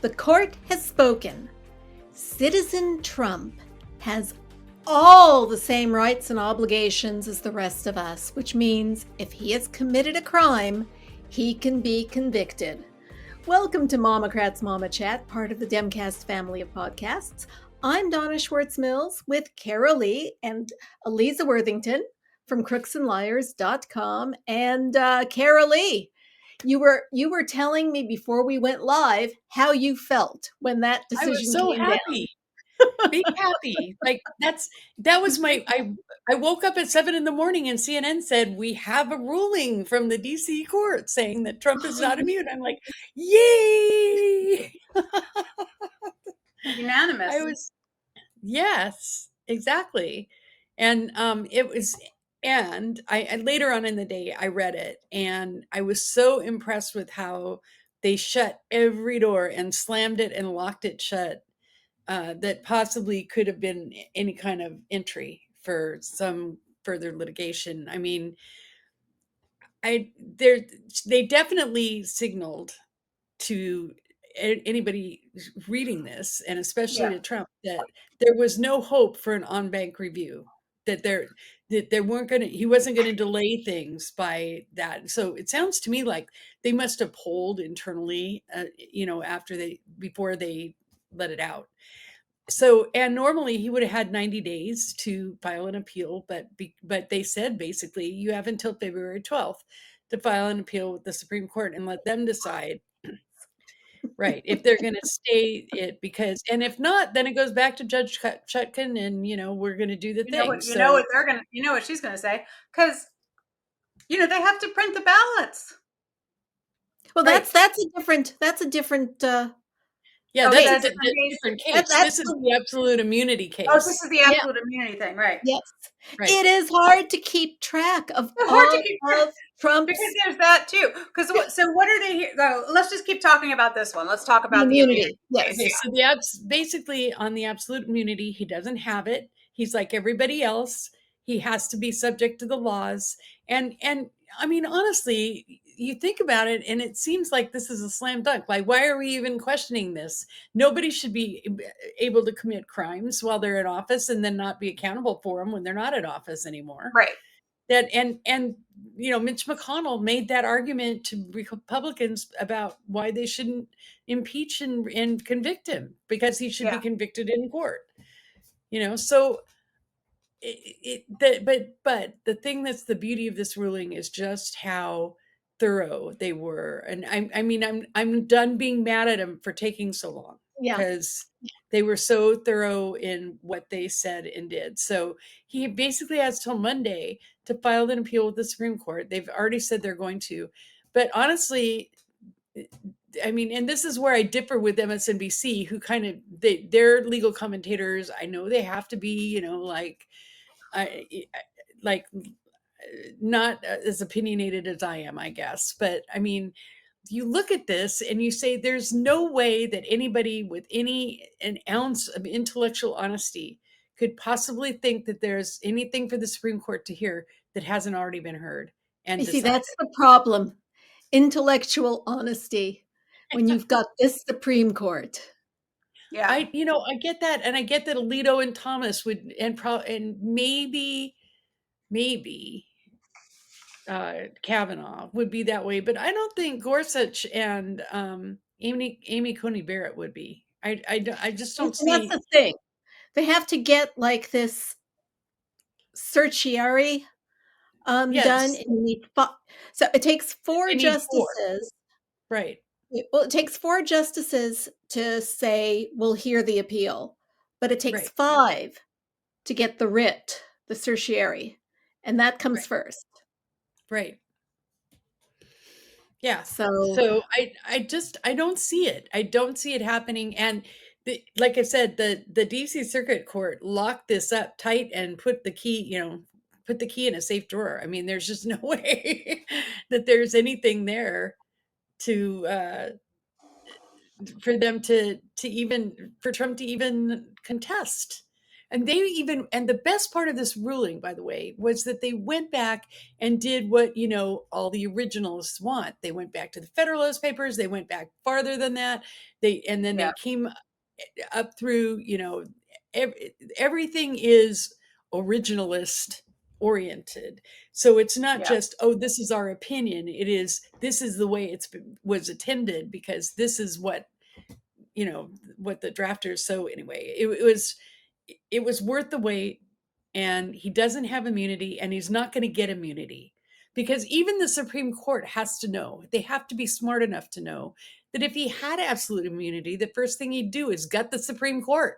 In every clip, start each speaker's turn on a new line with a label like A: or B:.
A: The court has spoken. Citizen Trump has all the same rights and obligations as the rest of us, which means if he has committed a crime, he can be convicted. Welcome to MOMocrats MOMochat, part of the Demcast family of podcasts. I'm Donna Schwartz with Karoli and Aliza Worthington from crooksandliars.com. And Karoli, you were telling me before we went live how you felt when that decision
B: I was so
A: came
B: happy.
A: down.
B: Be happy. That was I woke up at 7 a.m. and CNN said we have a ruling from the DC court saying that Trump is not immune. I'm like, yay!
C: Unanimous.
B: Yes, exactly. And it was, and I later on in the day I read it and I was so impressed with how they shut every door and slammed it and locked it shut. That possibly could have been any kind of entry for some further litigation. I mean, they definitely signaled to anybody reading this, and especially to Trump, that there was no hope for an on-bank review. That he wasn't going to delay things by that. So it sounds to me like they must have polled internally, before they let it out. So, and normally he would have had 90 days to file an appeal, but they said basically you have until February 12th to file an appeal with the Supreme Court and let them decide, right, if they're going to stay it, because, and if not, then it goes back to Judge Chutkan and, we're going to do the thing.
C: You know what she's going to say, because, they have to print the ballots.
A: Well,
B: right.
A: that's a different. That's a different
B: case. This is the absolute immunity case.
C: Oh, this is the absolute immunity thing, right?
A: Yes.
B: Right.
A: It is hard to keep track of all of Trump's.
C: Because there's that too. So what are they here? Let's just keep talking about this one. Let's talk about the immunity.
A: Yes.
B: Okay, so basically on the absolute immunity, he doesn't have it. He's like everybody else. He has to be subject to the laws. And I mean, honestly, you think about it and it seems like this is a slam dunk. Like, why are we even questioning this? Nobody should be able to commit crimes while they're in office and then not be accountable for them when they're not in office anymore.
C: Right.
B: That and Mitch McConnell made that argument to Republicans about why they shouldn't impeach and convict him, because he should be convicted in court. So but the thing that's the beauty of this ruling is just how thorough they were. And I'm done being mad at him for taking so long, because they were so thorough in what they said and did. So he basically has till Monday to file an appeal with the Supreme Court. They've already said they're going to, but honestly, and this is where I differ with MSNBC, who kind of, their legal commentators, I know they have to be, not as opinionated as I am, I guess. But you look at this and you say, there's no way that anybody with an ounce of intellectual honesty could possibly think that there's anything for the Supreme Court to hear that hasn't already been heard. And
A: you see, that's the problem. Intellectual honesty when you've got this Supreme Court.
C: Yeah.
B: I get that. And I get that Alito and Thomas would, and maybe Kavanaugh would be that way, but I don't think Gorsuch and Amy Coney Barrett would be. I just don't see.
A: That's the thing. They have to get like this certiorari done. And you need so it takes four justices.
B: Right.
A: Well, it takes 4 justices to say we'll hear the appeal, but it takes 5 to get the writ, the certiorari, and that comes first.
B: Right. Yeah.
A: So
B: I don't see it. I don't see it happening. And like I said, the DC Circuit Court locked this up tight and put the key in a safe drawer. I mean, there's just no way that there's anything there to for them for Trump to even contest. And the best part of this ruling, by the way, was that they went back and did what, all the originalists want. They went back to the Federalist Papers. They went back farther than that. They came up through, everything is originalist oriented. So it's not just, oh, this is our opinion. This is the way was attended, because this is what the drafters. So anyway, it was worth the wait, and he doesn't have immunity, and he's not going to get immunity, because even the Supreme Court has to know, they have to be smart enough to know that if he had absolute immunity, the first thing he'd do is gut the Supreme Court.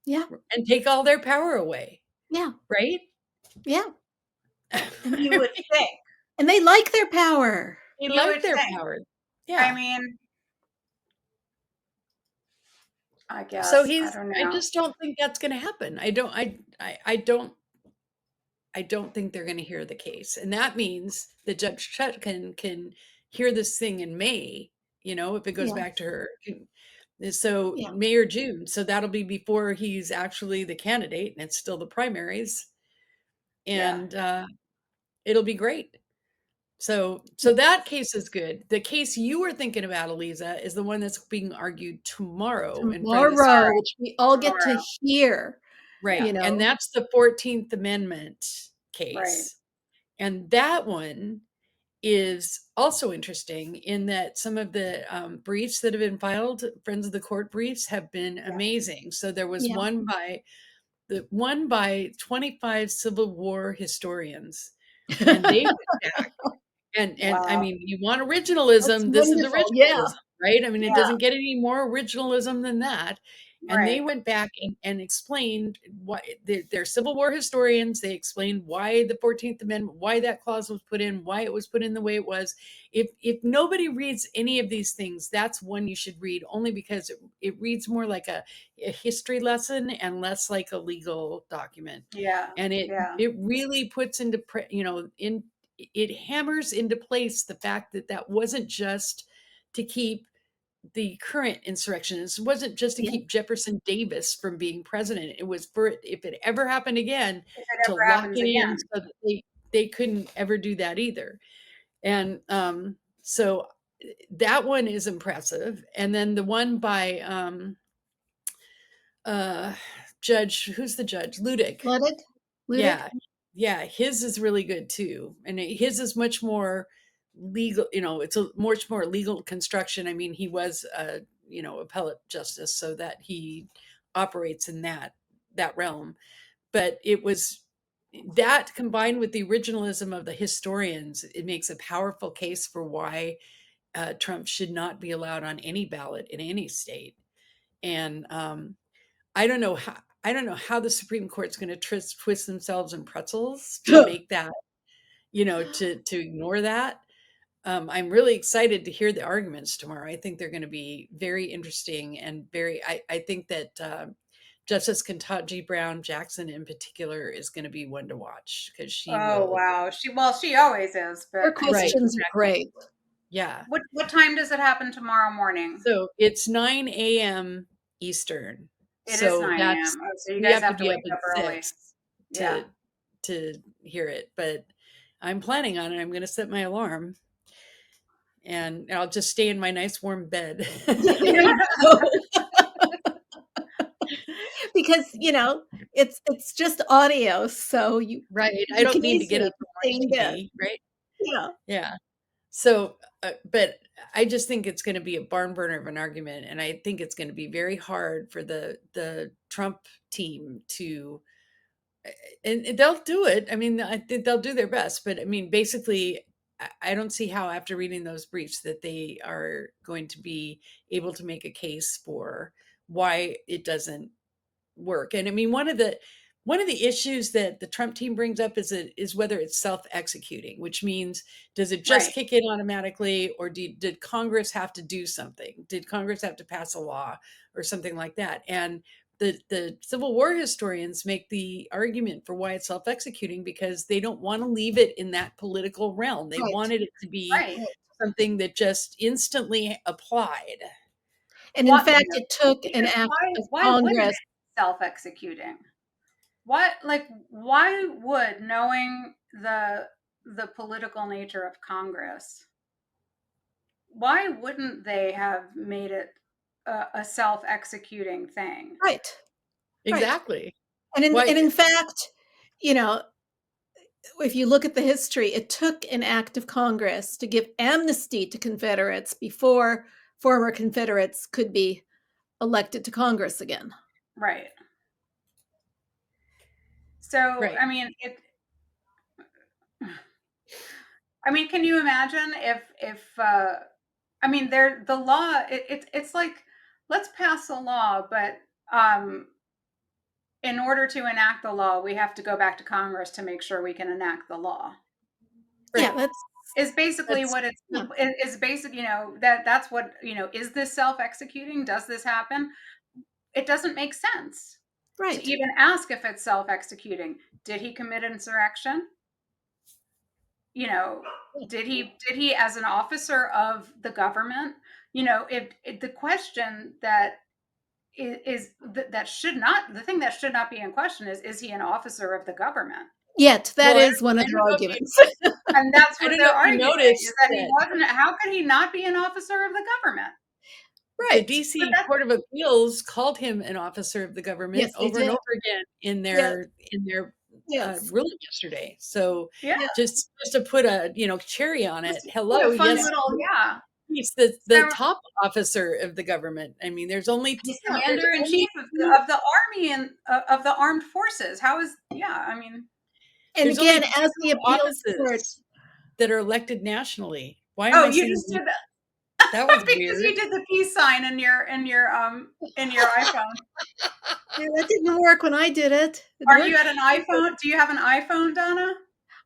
A: Yeah.
B: And take all their power away.
A: Yeah.
B: Right?
A: Yeah.
C: And you would think.
A: And they like their power.
B: They like their power. Yeah.
C: I mean, I guess.
B: So
C: I don't know.
B: I just don't think that's going to happen. I don't think they're going to hear the case. And that means that Judge Chutkan can hear this thing in May, if it goes back to her. So May or June. So that'll be before he's actually the candidate, and it's still the primaries. And it'll be great. So that case is good. The case you were thinking about, Aliza, is the one that's being argued tomorrow,
A: which we all get to hear.
B: Right. And that's the 14th Amendment case. Right. And that one is also interesting in that some of the briefs that have been filed, Friends of the Court briefs, have been amazing. So there was one by 25 Civil War historians, and they went back. And I mean, you want originalism, this is originalism, right? I mean, it doesn't get any more originalism than that. And they went back and explained why they're Civil War historians. They explained why the 14th Amendment, why that clause was put in, why it was put in the way it was. If nobody reads any of these things, that's one you should read, only because it reads more like a history lesson and less like a legal document.
C: Yeah.
B: And it really puts into, it hammers into place the fact that wasn't just to keep the current insurrectionists. It wasn't just to keep Jefferson Davis from being president. It was for, if it ever happened again, to lock it in so that they couldn't ever do that either. And so that one is impressive. And then the one by Judge, who's the judge? Ludick.
A: Ludick?
B: Yeah, his is really good too. And his is much more legal, it's a much more legal construction. I mean, he was appellate justice, so that he operates in that realm. But it was that, combined with the originalism of the historians, it makes a powerful case for why Trump should not be allowed on any ballot in any state. And I don't know how the Supreme Court's going to twist themselves in pretzels to make that, to ignore that. I'm really excited to hear the arguments tomorrow. I think they're going to be very interesting and I think that Justice Ketanji Brown Jackson in particular is going to be one to watch, because she
C: wow. She always is. But
A: her questions are great.
B: Yeah.
C: What time does it happen tomorrow morning?
B: So it's 9 a.m. Eastern.
C: It is 9 a.m. Oh, so you guys have to wake up early
B: to hear it. But I'm planning on it. I'm going to set my alarm. And I'll just stay in my nice warm bed.
A: Because, it's just audio. So
B: I don't need to get up and watch TV, right?
A: Yeah.
B: Yeah. So, but I just think it's going to be a barn burner of an argument. And I think it's going to be very hard for the Trump team to, and they'll do it. I mean, I think they'll do their best, but I mean, basically, I don't see how, after reading those briefs, that they are going to be able to make a case for why it doesn't work. And I mean, one of the issues that the Trump team brings up is whether it's self-executing, which means, does it just kick in automatically, or did Congress have to do something? Did Congress have to pass a law or something like that? And the Civil War historians make the argument for why it's self-executing, because they don't want to leave it in that political realm. They wanted it to be something that just instantly applied.
A: And in fact, it took an act of Congress
C: self-executing? Why would, knowing the political nature of Congress, why wouldn't they have made it a self-executing thing?
A: Right.
B: Exactly.
A: And in fact, if you look at the history, it took an act of Congress to give amnesty to Confederates before former Confederates could be elected to Congress again.
C: Right. So,
B: right.
C: Can you imagine if the law, it's like, let's pass a law, but in order to enact the law, we have to go back to Congress to make sure we can enact the law.
A: Right. Yeah,
C: is basically what it's is basic. That's what, is this self-executing? Does this happen? It doesn't make sense.
A: Right.
C: To even ask if it's self-executing. Did he commit insurrection? Did he as an officer of the government? If the question that that should not, the thing that should not be in question is he an officer of the government?
A: Yet that is one of their arguments.
C: And that's what they're arguing, is that he wasn't. How could he not be an officer of the government?
B: Right. The DC Court of Appeals called him an officer of the government over and over again in their ruling yesterday. So just to put a cherry on it. Hello, he's the top officer of the government. I mean, there's only
C: commander in chief of the army and of the armed forces. How is
A: and again, as the appeals court
B: that are elected nationally. Why?
C: You just did that.
B: That was
C: because
B: weird.
C: You did the peace sign in your iPhone.
A: Yeah, that didn't work when I did it.
C: You at an iPhone? Do you have an iPhone, Donna?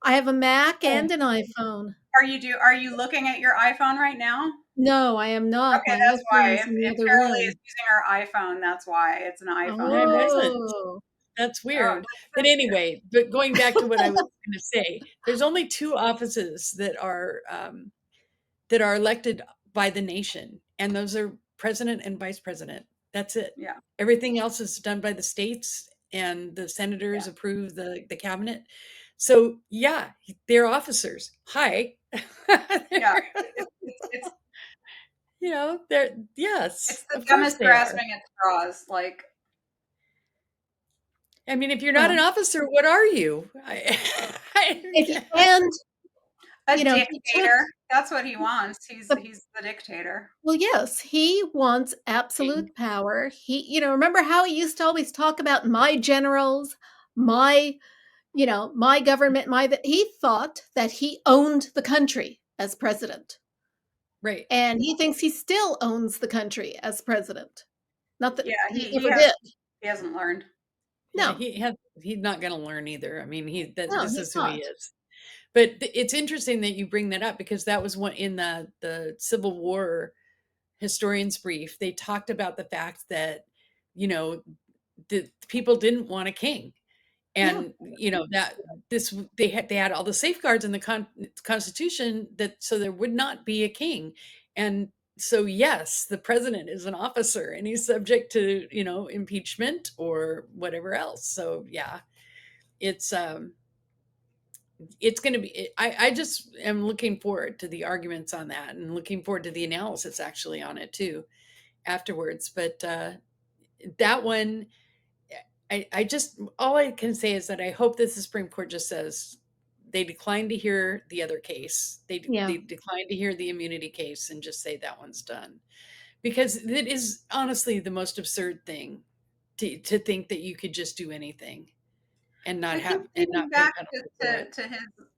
A: I have a Mac and an iPhone.
C: Are you looking at your iPhone right now?
A: No, I am not.
C: Okay, that's why. If Karoli is using her iPhone, that's why it's an iPhone.
B: That's weird. But anyway, going back to what I was going to say, there's only two offices that are elected by the nation, and those are president and vice president. That's it.
C: Yeah.
B: Everything else is done by the states, and the senators approve the cabinet. So they're officers. Hi.
C: It's
B: they're
C: It's the dumbest grasping at straws.
B: If you're not an officer, what are you?
C: A dictator. That's what he wants. He's the dictator.
A: Well, yes, he wants absolute power. He, remember how he used to always talk about my generals, my government, he thought that he owned the country as president.
B: Right.
A: And he thinks he still owns the country as president. Not that
C: he
A: never did.
C: He hasn't learned.
A: No.
B: He's not going to learn either. I mean, this is who he is. But it's interesting that you bring that up, because that was one in the Civil War historian's brief. They talked about the fact that, the people didn't want a king. And, that they had all the safeguards in the Constitution so there would not be a king. And so, yes, the president is an officer, and he's subject to, impeachment or whatever else. So, it's going to be, I just am looking forward to the arguments on that, and looking forward to the analysis actually on it too afterwards. But that one, all I can say is that I hope that the Supreme Court just says they declined to hear the other case. They declined to hear the immunity case, and just say that one's done, because it is honestly the most absurd thing to think that you could just do anything and not have, and not
C: back to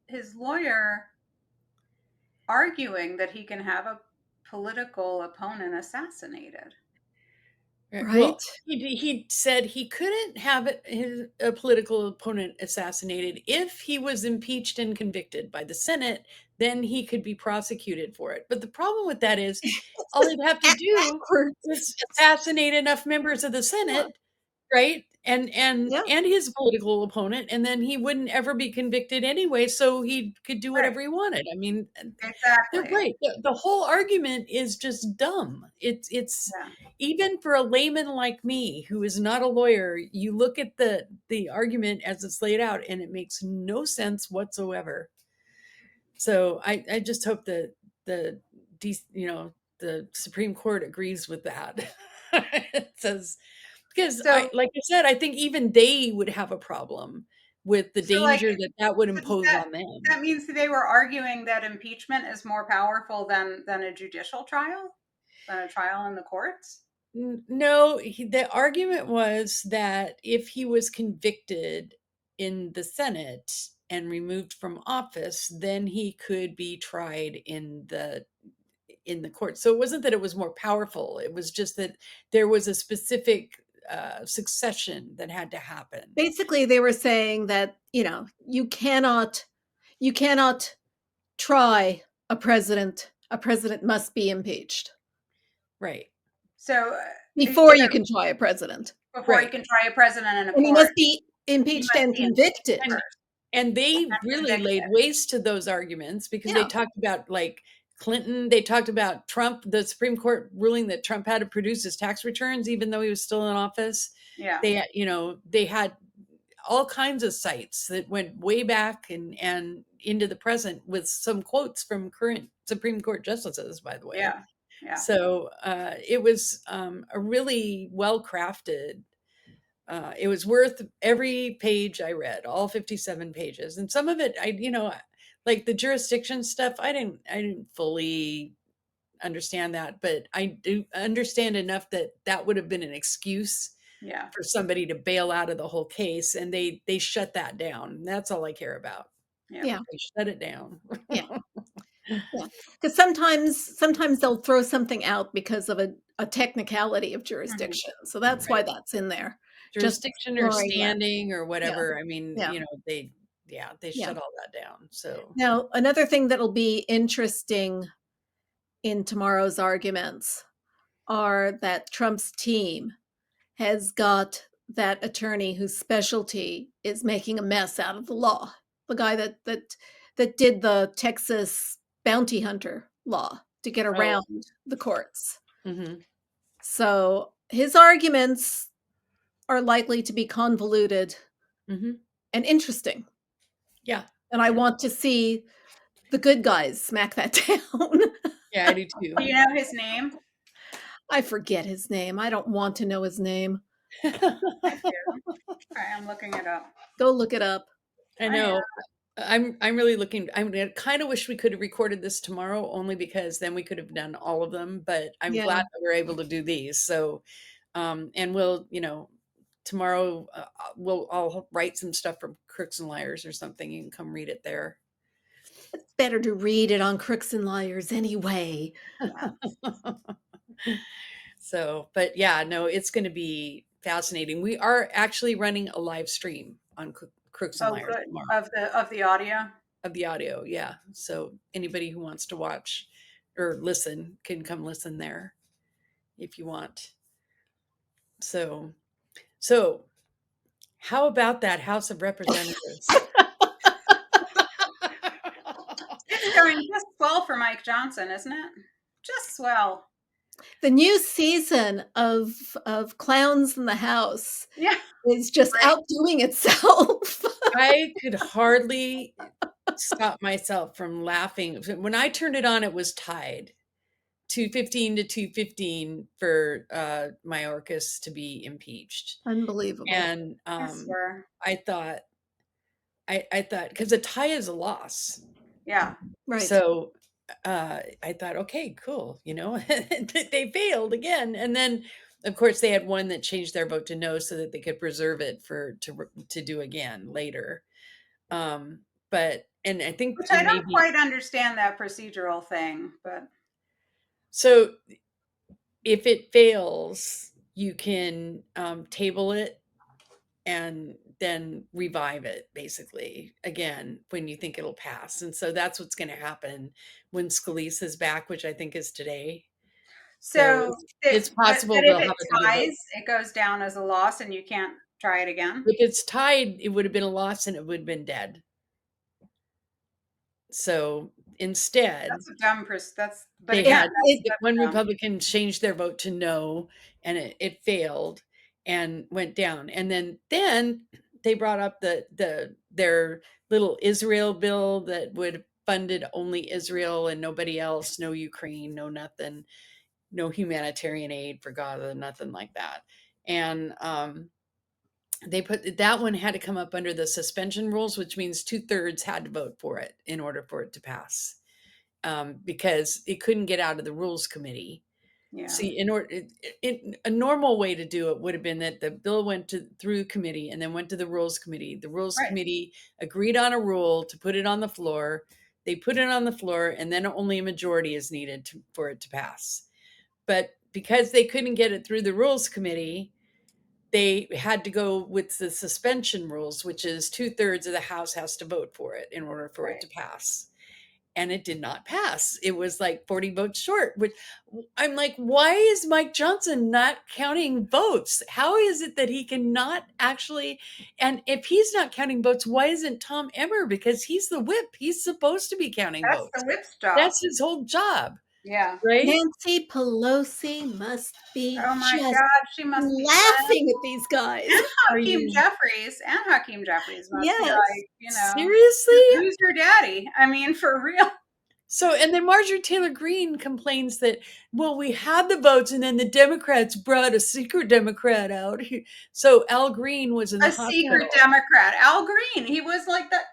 C: his lawyer arguing that he can have a political opponent assassinated.
A: Right.
B: Well, he said he couldn't have a political opponent assassinated if he was impeached and convicted by the Senate. Then he could be prosecuted for it. But the problem with that is, all he'd have to do is assassinate enough members of the Senate, right? and his political opponent, and then he wouldn't ever be convicted anyway, so he could do whatever he wanted. I mean, they're
C: Exactly.
B: right. The whole argument is just dumb. It's even for a layman like me who is not a lawyer, you look at the argument as it's laid out and it makes no sense whatsoever. So I just hope that the Supreme Court agrees with that. It says, because like I said, I think even they would have a problem with the danger that would impose on them.
C: That means they were arguing that impeachment is more powerful than a judicial trial, than a trial in the courts?
B: No, the argument was that if he was convicted in the Senate and removed from office, then he could be tried in the court. So it wasn't that it was more powerful. It was just that there was a specific succession that had to happen.
A: Basically, they were saying that, you cannot try a president. A president must be impeached.
B: Right.
C: So
A: before you can try a president.
C: Before you can try a president in a court.
A: He must be impeached and convicted.
B: And they really laid waste to those arguments because they talked about like Clinton, they talked about Trump, the Supreme Court ruling that Trump had to produce his tax returns even though he was still in office.
C: Yeah.
B: They had all kinds of sites that went way back and into the present with some quotes from current Supreme Court justices, by the way.
C: Yeah. Yeah.
B: So it was a really well-crafted, it was worth every page I read, all 57 pages. And some of it, like the jurisdiction stuff, I didn't fully understand that, but I do understand enough that would have been an excuse for somebody to bail out of the whole case. And they shut that down. That's all I care about.
A: Yeah.
B: They shut it down.
A: Yeah. Because sometimes they'll throw something out because of a technicality of jurisdiction. So that's why that's in there.
B: Jurisdiction or standing or whatever. I mean, they shut all that down. So
A: now another thing that'll be interesting in tomorrow's arguments are that Trump's team has got that attorney whose specialty is making a mess out of the law. The guy that did the Texas bounty hunter law to get around the courts.
B: Mm-hmm.
A: So his arguments are likely to be convoluted and interesting.
B: Yeah.
A: And I want to see the good guys smack that down.
B: Yeah, I do too.
C: Do you know his name?
A: I forget his name. I don't want to know his name.
C: I do. I'm looking it up.
A: Go look it up.
B: I know. I'm really looking. I kind of wish we could have recorded this tomorrow, only because then we could have done all of them. But I'm glad that we're able to do these. So, and we'll, tomorrow I'll write some stuff from Crooks and Liars or something. You can come read it there.
A: It's better to read it on Crooks and Liars anyway.
B: So, but yeah, no, it's going to be fascinating. We are actually running a live stream on Crooks and Liars tomorrow.
C: Of the audio?
B: Of the audio, yeah. So anybody who wants to watch or listen can come listen there if you want. So how about that House of Representatives?
C: It's going just swell for Mike Johnson, isn't it? Just swell.
A: The new season of Clowns in the House is just outdoing itself.
B: I could hardly stop myself from laughing. When I turned it on, it was tied 215 to 215 for Mayorkas to be impeached.
A: Unbelievable.
B: And I thought because a tie is a loss.
C: Yeah.
A: Right.
B: So I thought, okay, cool. They failed again. And then of course they had one that changed their vote to no so that they could preserve it to do again later. But I think,
C: which I don't quite understand that procedural thing, but
B: so if it fails, you can table it and then revive it basically again when you think it'll pass. And so that's what's going to happen when Scalise is back, which I think is today.
C: So
B: it's possible
C: but if it ties, it goes down as a loss and you can't Try it again.
B: If it's tied, it would have been a loss and it would have been dead. So instead,
C: That's a dumb that's but
B: they
C: again,
B: had
C: that's
B: one
C: dumb.
B: Republican changed their vote to no, and it failed and went down. And then they brought up their little Israel bill that would funded only Israel and nobody else, no Ukraine, no nothing, no humanitarian aid for Gaza, nothing like that. And they put that one had to come up under the suspension rules, which means 2/3 had to vote for it in order for it to pass, because it couldn't get out of the rules committee.
C: Yeah.
B: See, in order, a normal way to do it would have been that the bill went through committee and then went to the rules committee. The rules committee agreed on a rule to put it on the floor. They put it on the floor, and then only a majority is needed for it to pass. But because they couldn't get it through the rules committee, they had to go with the suspension rules, which is 2/3 of the House has to vote for it in order for it to pass. And it did not pass. It was like 40 votes short, which I'm like, why is Mike Johnson not counting votes? How is it that he cannot actually, and if he's not counting votes, why isn't Tom Emmer? Because he's the whip. He's supposed to be counting votes.
C: That's the whip's job.
B: That's his whole job.
C: Yeah.
B: Right?
A: Nancy Pelosi must be
C: Oh my
A: just
C: God, she must be
A: laughing at these guys.
C: And Hakeem Jeffries must be like,
B: seriously?
C: Who's your daddy? I mean, for real.
B: So, and then Marjorie Taylor Greene complains that, well, we had the votes and then the Democrats brought a secret Democrat out. So Al Green was in the hospital.
C: Secret Democrat. Al Green. He was like that.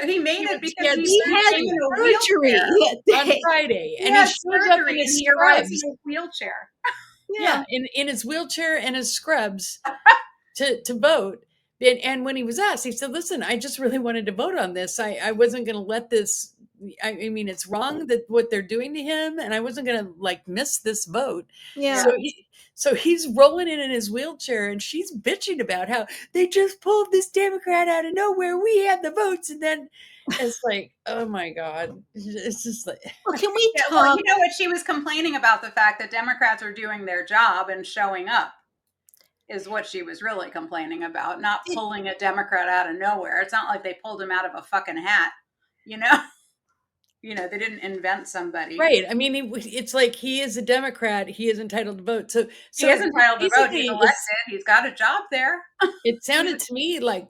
C: He made it because
A: he had surgery
B: on Friday.
C: And he shows up in his scrubs. In a wheelchair.
B: Yeah, in his wheelchair and his scrubs to vote. And when he was asked, he said, listen, I just really wanted to vote on this. I wasn't going to let this, I mean, it's wrong that what they're doing to him, and I wasn't going to like miss this vote.
A: Yeah.
B: So he's rolling in his wheelchair, and she's bitching about how they just pulled this Democrat out of nowhere. We had the votes, and then it's like, oh my God, it's just like.
A: Well, can we talk?
C: Well, you know what? She was complaining about the fact that Democrats are doing their job and showing up. Is what she was really complaining about, not pulling a Democrat out of nowhere. It's not like they pulled him out of a fucking hat, you know? They didn't invent somebody.
B: Right. I mean, it's like he is a Democrat. He is entitled to vote. So
C: he is entitled to vote. He's elected. He's got a job there.
B: It sounded to me like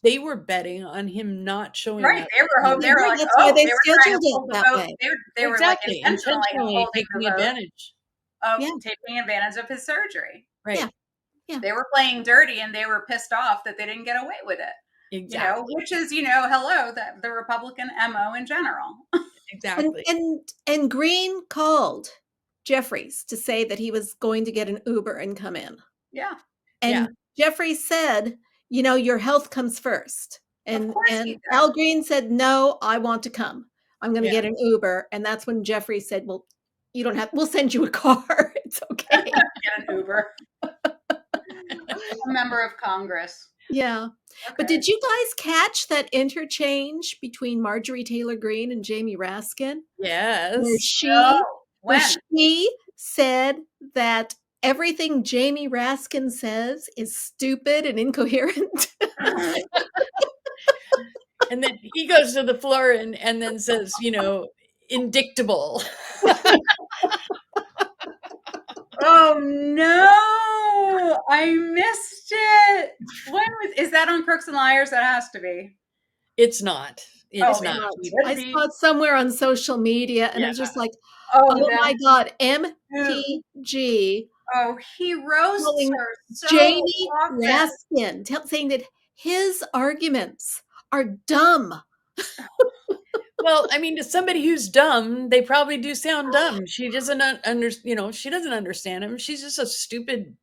B: they were betting on him not showing
C: up. Right. They were hoping. They were like,
A: that's why they scheduled it that way.
C: They were like intentionally
B: taking advantage
C: of taking advantage of his surgery.
B: Right.
A: Yeah.
C: They were playing dirty, and they were pissed off that they didn't get away with it.
B: Exactly.
C: Which is, hello, the Republican MO in general.
B: Exactly.
A: And Green called Jeffries to say that he was going to get an Uber and come in.
C: Yeah.
A: And Jeffries said, your health comes first. And Al Green said, no, I want to come. I'm going to get an Uber. And that's when Jeffries said, well, you don't have, we'll send you a car. It's okay.
C: Get an Uber. A member of Congress.
A: Yeah. Okay. But did you guys catch that interchange between Marjorie Taylor Greene and Jamie Raskin?
B: Yes.
A: Where she said that everything Jamie Raskin says is stupid and incoherent.
B: And then he goes to the floor and then says, indictable.
C: Oh no, I missed it. Is that on Crooks and Liars? That has to be.
B: It's not. It's not.
A: I saw it somewhere on social media, and I was just like, oh my God, MTG.
C: Oh, he roasts her so
A: Jamie
C: often.
A: Raskin, saying that his arguments are dumb.
B: Well, I mean, to somebody who's dumb, they probably do sound dumb. She doesn't she doesn't understand him. She's just a stupid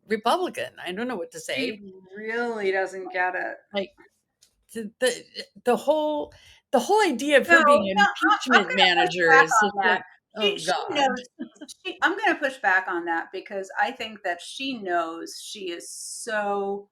B: Republican. I don't know what to say.
C: She really doesn't get it.
B: Like the whole idea of her being an impeachment manager is like,
C: she knows. I'm going to push back on that because I think that she knows she is so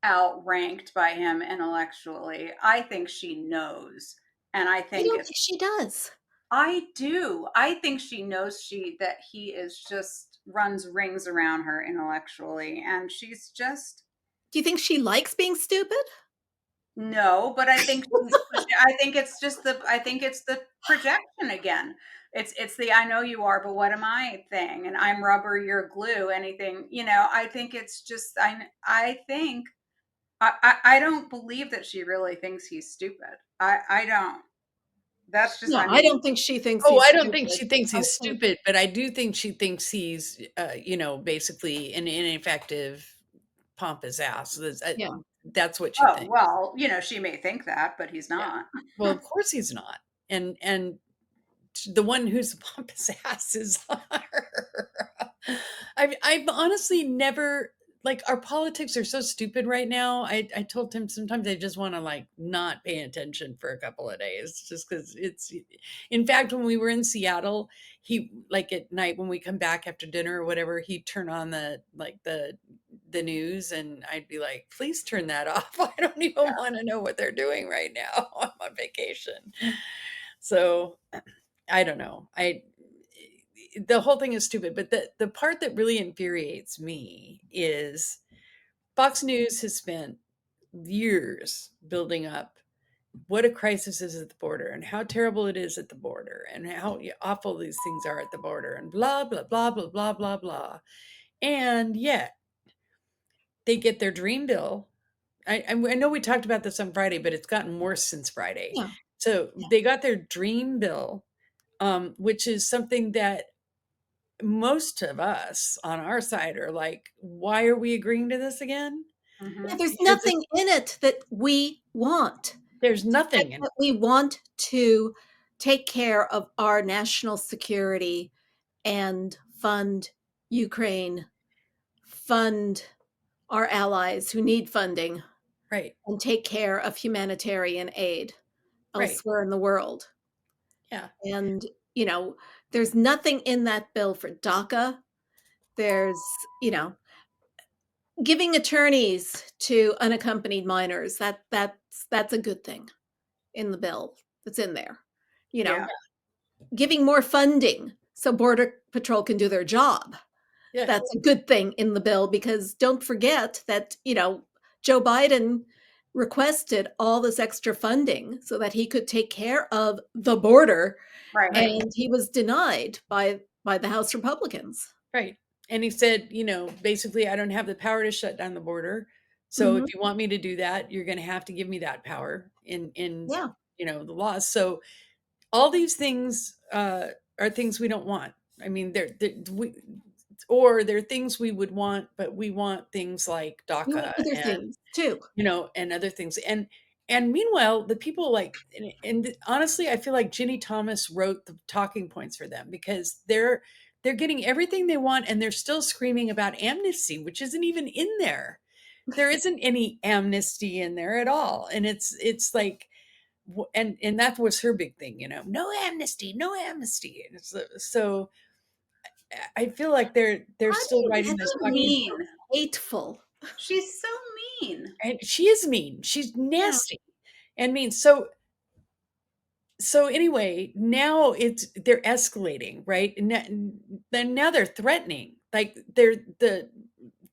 C: outranked by him intellectually. I think she knows. And I think
A: she does.
C: I do. I think she knows that he is just runs rings around her intellectually, and she's just
A: Do you think she likes being stupid?
C: No, but I think it's the projection again. It's the I know you are, but what am I thing, and I'm rubber, you're glue, anything, I think it's just I think I don't believe that she really thinks he's stupid. I don't. That's just
A: No,
C: I
A: I
C: mean,
A: don't think she thinks
B: Oh,
A: he's
B: I don't think
A: stupid.
B: she thinks
A: I
B: he's
A: think,
B: stupid, but I do think she thinks he's, basically an ineffective, pompous ass.
A: yeah.
B: That's what she
C: oh
B: thinks.
C: well, she may think that, but he's
B: Yeah.
C: not.
B: Well, of course he's not. And the one who's a pompous ass is her. I've honestly never, like, our politics are so stupid right now. I told him sometimes I just want to, like, not pay attention for a couple of days just because in fact, when we were in Seattle, he, like, at night when we come back after dinner or whatever, he'd turn on the news and I'd be like, please turn that off. I don't even want to know what they're doing right now. I'm on vacation. So I don't know. The whole thing is stupid, but the part that really infuriates me is Fox News has spent years building up what a crisis is at the border and how terrible it is at the border and how awful these things are at the border and blah blah blah blah blah blah blah. And yet they get their dream bill. I know we talked about this on Friday, but it's gotten worse since Friday.
A: Yeah.
B: So they got their dream bill, which is something that most of us on our side are like, why are we agreeing to this again?
C: Mm-hmm.
A: Yeah, there's
B: Because
A: nothing in it that we want.
B: there's nothing in
A: That we want to take care of our national security and fund Ukraine, fund our allies who need funding,
B: right,
A: and take care of humanitarian aid
B: right,
A: elsewhere in the world.
B: yeah,
A: And, there's nothing in that bill for DACA. There's, giving attorneys to unaccompanied minors. That's a good thing in the bill that's in there. You know,
C: Yeah.
A: giving more funding so Border Patrol can do their job.
B: yeah,
A: That's a good thing in the bill because don't forget that, Joe Biden requested all this extra funding so that he could take care of the border,
C: Right.
A: and he was denied by the House Republicans.
B: right. And he said, basically, I don't have the power to shut down the border. So
A: Mhm.
B: if you want me to do that, you're going to have to give me that power in
A: Yeah.
B: the laws. So all these things are things we don't want. I mean, they're things we would want, but we want things like
A: We want
B: DACA
A: other
B: and
A: things too.
B: and other things. And meanwhile, the people like, and honestly, I feel like Ginny Thomas wrote the talking points for them because they're getting everything they want, and they're still screaming about amnesty, which isn't even in there. There isn't any amnesty in there at all, and it's like, and that was her big thing, no amnesty, no amnesty. And so I feel like they're
A: How do
B: still
A: you
B: writing
A: get
B: those
A: so
B: talking
C: Mean.
B: points.
A: hateful?
C: She's so mean.
B: And she is mean. She's
A: Yeah.
B: nasty and mean. So anyway, now they're escalating, right? And then now they're threatening. Like they're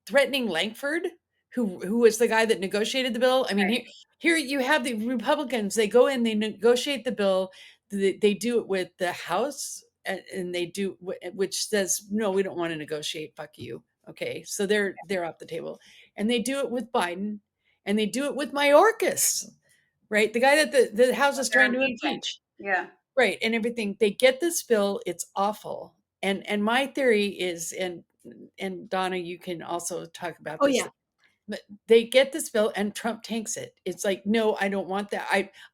B: threatening Langford, who was the guy that negotiated the bill. I mean,
C: Right.
B: here you have the Republicans. They go in, they negotiate the bill. They do it with the House, and they do which says no, we don't want to negotiate. Fuck you. Okay, so they're off the table, and they do it with Biden, and they do it with Mayorkas, right? The guy that the House is
C: They're
B: trying to
C: impeaching.
B: impeach.
C: Yeah.
B: Right, and everything. They get this bill, it's awful. And my theory is, and Donna, you can also talk about
A: Oh
B: this.
A: yeah.
B: But they get this bill and Trump tanks it. It's like, no, I don't want that.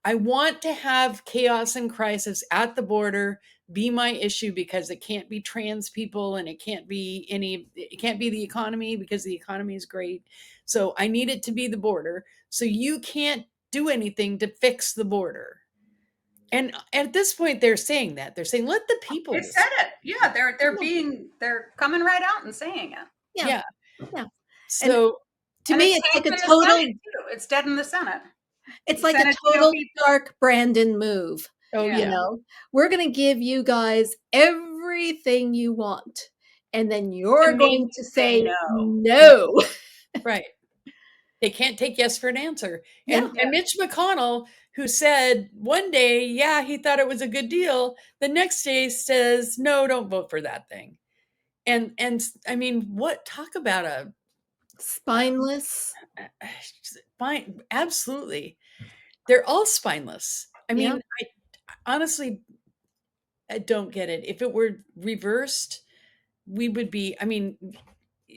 B: I want to have chaos and crisis at the border be my issue because it can't be trans people and it can't be the economy because the economy is great. So I need it to be the border. So you can't do anything to fix the border. And at this point, they're saying that. They're saying, let the people
C: They
B: decide.
C: said it. Yeah, they're coming right out and saying it.
A: Yeah.
B: Yeah.
A: Yeah. And
B: So
A: to
C: And
A: me,
C: it's
A: it's like
C: tanked
A: a
C: in the
A: total.
C: Senate, too. It's dead in the Senate.
A: It's
C: The
A: like a
C: Senate
A: total
C: GOP
A: Stark Brandon move.
B: oh
C: Yeah.
A: You
B: yeah.
A: know, we're going to give you guys everything you want, and then you're
C: To
A: going
C: me,
A: to
C: say
A: say
C: no.
A: no.
B: Right. They can't take yes for an answer.
A: Yeah.
B: And Mitch McConnell, who said one day, yeah, he thought it was a good deal, the next day says, no, don't vote for that thing. And I mean, what, talk about a
A: Spineless.
B: fine, absolutely. They're all spineless. I mean,
A: Yeah.
B: I honestly, I don't get it. If it were reversed, we would be, I mean,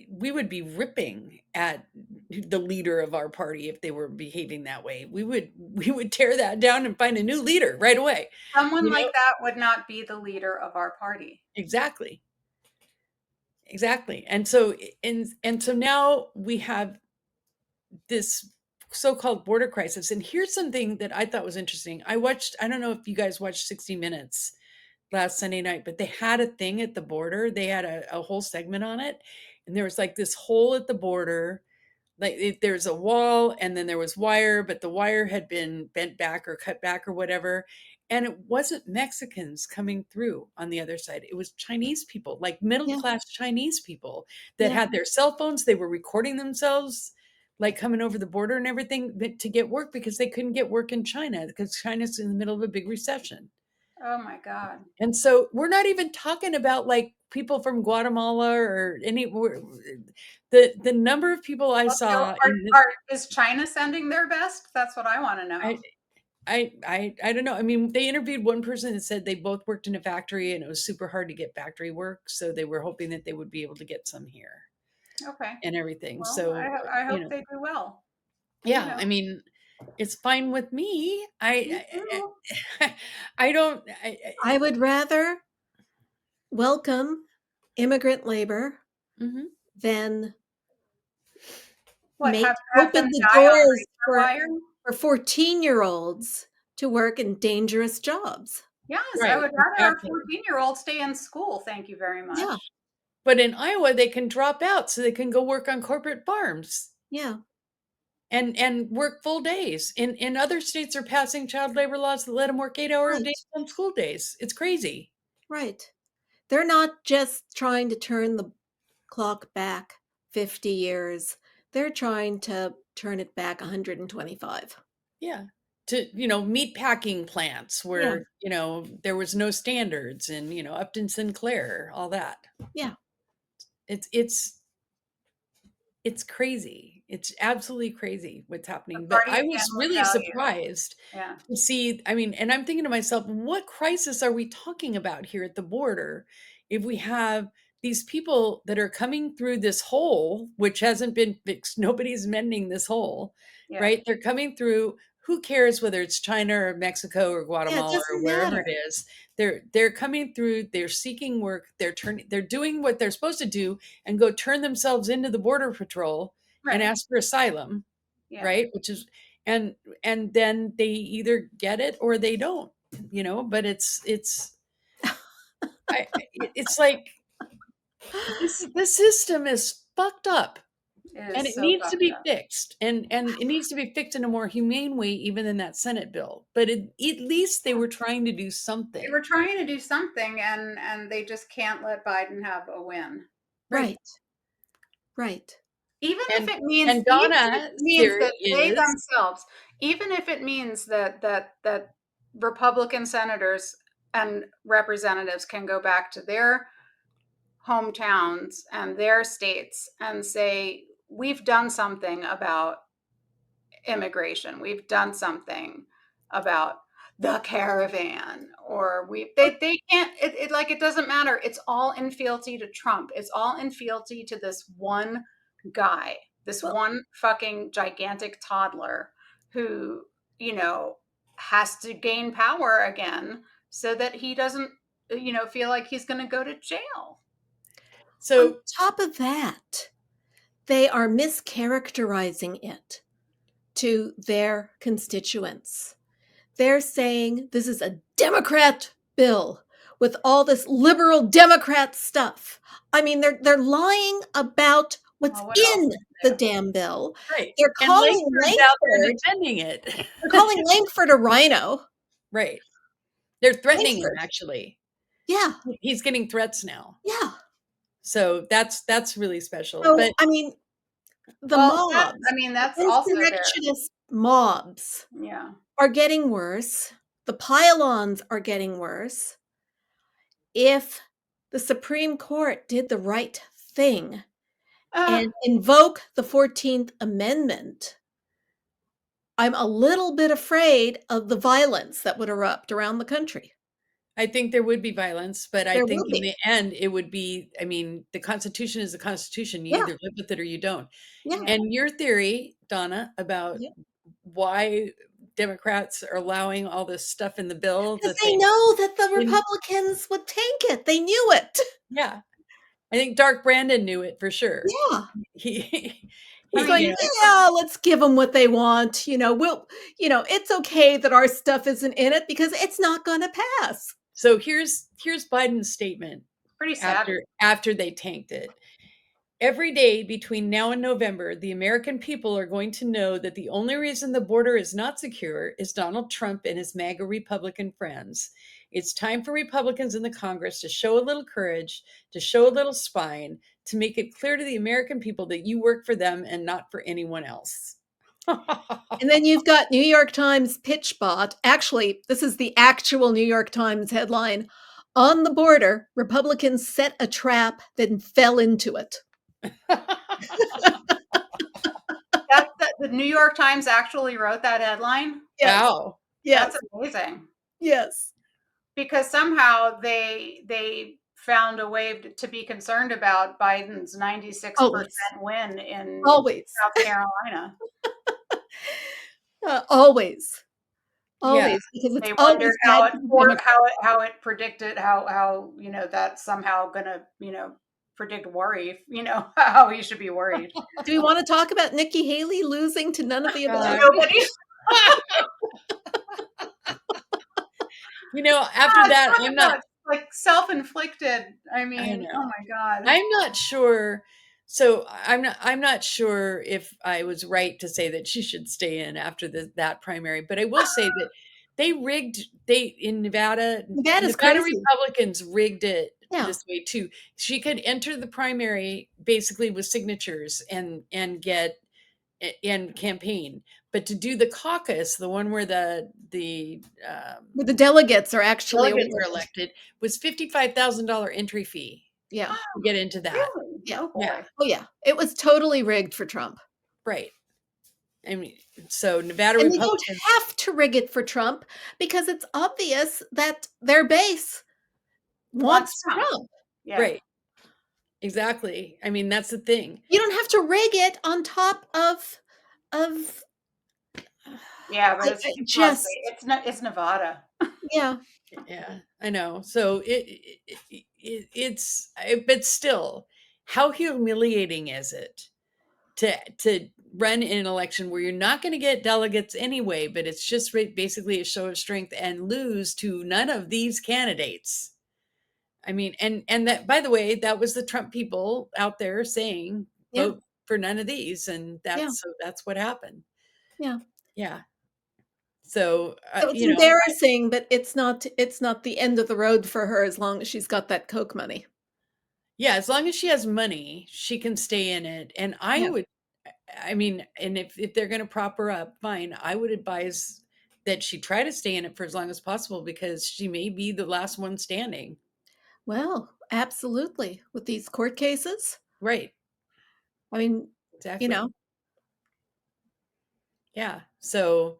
B: we would be ripping at the leader of our party if they were behaving that way. We would tear that down and find a new leader right away.
C: Someone
B: You know?
C: like that would not be the leader of our party.
B: Exactly. Exactly. And so so now we have this so-called border crisis. And here's something that I thought was interesting. I don't know if you guys watched 60 Minutes last Sunday night, but they had a thing at the border. They had a whole segment on it. And there was like this hole at the border. Like there's a wall and then there was wire, but the wire had been bent back or cut back or whatever. And it wasn't Mexicans coming through on the other side. It was Chinese people, like middle-class Chinese people that had their cell phones. They were recording themselves like coming over the border and everything to get work because they couldn't get work in China because China's in the middle of a big recession.
C: Oh my God.
B: And so we're not even talking about like people from Guatemala or the number of people I saw.
C: Is China sending their best? That's what I want to know.
B: I don't know. I mean, they interviewed one person that said they both worked in a factory and it was super hard to get factory work. So they were hoping that they would be able to get some here.
C: Okay.
B: And everything.
C: Well,
B: so
C: I hope they do well.
B: Yeah. I mean, it's fine with me. I don't.
A: I would rather welcome immigrant labor than open the doors for 14-year-olds to work in dangerous jobs.
C: Yes, I would rather a 14-year-old stay in school. Thank you very much.
A: Yeah.
B: But in Iowa, they can drop out so they can go work on corporate farms.
A: Yeah.
B: And work full days. In other states are passing child labor laws that let them work 8-hour days on school days. It's crazy.
A: Right. They're not just trying to turn the clock back 50 years. They're trying to turn it back 125.
B: Yeah. To, meat packing plants where, there was no standards and, Upton Sinclair, all that.
A: Yeah.
B: It's crazy. It's absolutely crazy what's happening. But I was really surprised to see, and I'm thinking to myself, what crisis are we talking about here at the border if we have these people that are coming through this hole, which hasn't been fixed? Nobody's mending this hole, right? They're coming through. Who cares whether it's China or Mexico or Guatemala or wherever it is? They're coming through, they're seeking work, they're doing what they're supposed to do and go turn themselves into the border patrol and ask for asylum, right? Which is and then they either get it or they don't, but it's like this system is fucked up. And it needs to be fixed, and it needs to be fixed in a more humane way, even in that Senate bill. But at least they were trying to do something.
C: They were trying to do something, and they just can't let Biden have a win.
A: Right.
C: Even if it means,
B: and Donna
C: that they themselves, even if it means that Republican senators and representatives can go back to their hometowns and their states and say, we've done something about immigration. We've done something about the caravan, or they can't, it doesn't matter. It's all in fealty to Trump. It's all in fealty to this one guy, one fucking gigantic toddler who, has to gain power again so that he doesn't, feel like he's going to go to jail.
A: So on top of that, they are mischaracterizing it to their constituents. They're saying this is a Democrat bill with all this liberal Democrat stuff. I mean, they're lying about what's in the damn bill.
B: Right.
A: They're calling Langford
B: defending it.
A: They're calling Langford a rhino.
B: Right. They're threatening him, actually.
A: Yeah.
B: He's getting threats now.
A: Yeah.
B: So that's really special.
A: So,
B: but
A: The
C: Well,
A: mobs,
C: I mean, that's also there.
A: insurrectionist mobs
C: Yeah.
A: are getting worse. The pile-ons are getting worse. If the Supreme Court did the right thing and invoke the 14th Amendment, I'm a little bit afraid of the violence that would erupt around the country.
B: I think there would be violence, but I
A: There
B: think
A: will
B: in
A: be.
B: the end it would be, I mean, the Constitution is the Constitution. You
A: Yeah.
B: either live with it or you don't.
A: Yeah.
B: And your theory, Donna, about
A: Yeah.
B: why Democrats are allowing all this stuff in the bill
A: Because
B: that
A: they know that the Republicans would tank it. They knew it.
B: Yeah. I think Dark Brandon knew it for sure.
A: Yeah.
B: He's
A: going, yeah, let's give them what they want. It's okay that our stuff isn't in it because it's not going to pass.
B: So here's Biden's statement.
C: Pretty sad.
B: After they tanked it. Every day between now and November, the American people are going to know that the only reason the border is not secure is Donald Trump and his MAGA Republican friends. It's time for Republicans in the Congress to show a little courage, to show a little spine, to make it clear to the American people that you work for them and not for anyone else.
A: And then you've got New York Times pitch bot. Actually, this is the actual New York Times headline. On the border, Republicans set a trap, then fell into it.
C: The New York Times actually wrote that headline?
A: Yes.
B: Wow.
A: Yes.
C: That's amazing.
A: Yes.
C: Because somehow they found a way to be concerned about Biden's 96% win in South Carolina.
A: Always.
C: Yeah.
A: Because
C: they wondered how it predicted how that's somehow gonna predict worry, how he should be worried.
A: Do we want to talk about Nikki Haley losing to none of the above?
C: Nobody.
B: After that, I'm not
C: like self-inflicted. I mean, oh my God.
B: I'm not sure. So I'm not sure if I was right to say that she should stay in after that primary, but I will say that in Nevada Republicans rigged it this way too. She could enter the primary basically with signatures and campaign, but to do the caucus, the one where the
A: delegates are actually
B: elected, was $55,000 entry fee.
A: Yeah,
B: to get into that.
C: Really?
A: Yeah.
C: Yeah.
A: Oh yeah, it was totally rigged for Trump.
B: Right. I mean, so Nevada
A: and
B: Republicans
A: they don't have to rig it for Trump because it's obvious that their base wants Trump.
C: Yeah.
B: Right. Exactly. I mean, that's the thing.
A: You don't have to rig it on top of.
C: Yeah, but it's Nevada.
A: Yeah.
B: Yeah, I know. So it's but still, how humiliating is it to run in an election where you're not going to get delegates anyway, but it's just basically a show of strength and lose to none of these candidates? I mean, and that, by the way, that was the Trump people out there saying vote for none of these, and that's what happened.
A: Yeah.
B: Yeah. So
A: it's embarrassing, but it's not the end of the road for her as long as she's got that Coke money.
B: Yeah, as long as she has money, she can stay in it. And and if they're going to prop her up, fine. I would advise that she try to stay in it for as long as possible because she may be the last one standing.
A: Well, absolutely. With these court cases.
B: Right.
A: I mean,
B: exactly. Yeah. So